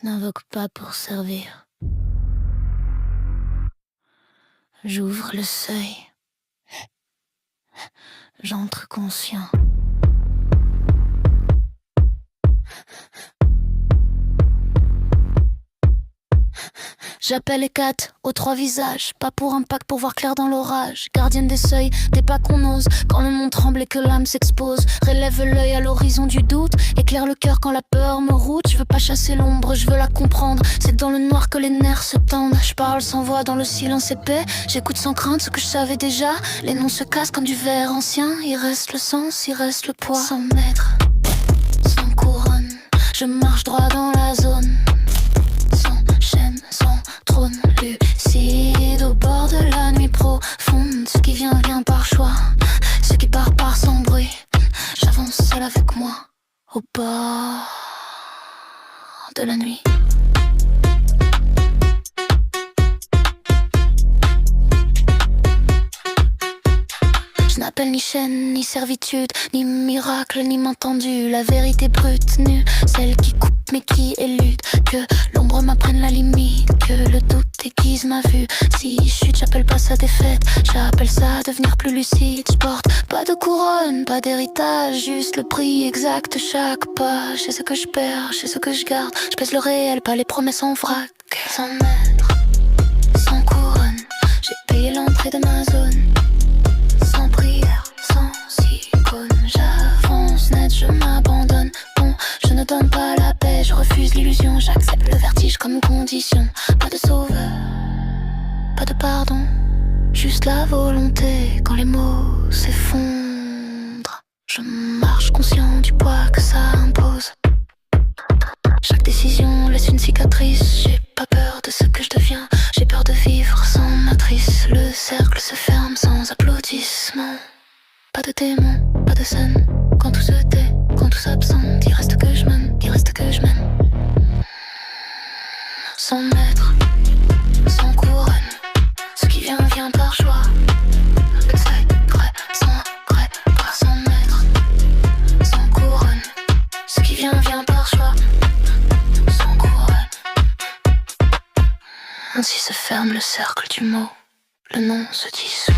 N'invoque pas pour servir. J'ouvre le seuil. J'entre conscient. J'appelle les quatre aux trois visages, pas pour un pacte pour voir clair dans l'orage. Gardienne des seuils, des pas qu'on ose, quand le monde tremble et que l'âme s'expose. Relève l'œil à l'horizon du doute, éclaire le cœur quand la peur me route. Je veux pas chasser l'ombre, je veux la comprendre. C'est dans le noir que les nerfs se tendent. Je parle sans voix dans le silence épais. J'écoute sans crainte ce que je savais déjà. Les noms se cassent comme du verre ancien. Il reste le sens, il reste le poids. Sans maître, sans couronne, je marche droit dans la zone. Sans chaîne, sans trône, lucide au bord de la nuit profonde. Ce qui vient vient par choix, ce qui part sans bruit. J'avance seul avec moi au bord de la nuit. Je n'appelle ni chaîne, ni servitude, ni miracle, ni main tendue. La vérité brute, nue, celle qui coupe mais qui élude. Que l'ombre m'apprenne la limite, que le doute aiguise ma vue. Si je chute, j'appelle pas ça défaite, j'appelle ça devenir plus lucide. Je porte pas de couronne, pas d'héritage, juste le prix exact de chaque pas. Je sais ce que je perds, je sais ce que je garde. Je pèse le réel, pas les promesses en vrac. Sans maître, sans couronne, j'ai payé l'entrée de ma zone. Sans prière, sans icône, j'avance net, je m'abandonne. Bon, je ne donne pas la paix, je refuse l'illusion. J'accepte le vertige comme condition. Pas de sauveur, pas de pardon, juste la volonté quand les mots s'effondrent. Je marche conscient du poids que ça impose. Chaque décision laisse une cicatrice. J'ai pas peur de ce que je deviens, j'ai peur de vivre sans matrice. Le cercle se ferme sans applaudissements. Pas de démon, pas de scène. Quand tout se tait, quand tout s'absente, il reste que je mène, il reste que je mène. Sans maître, sans couronne, ce qui vient vient par choix. Secret, sans gré, pas sans maître, sans couronne, ce qui vient vient par choix. Sans couronne. Ainsi se ferme le cercle du mot, le nom se dissout.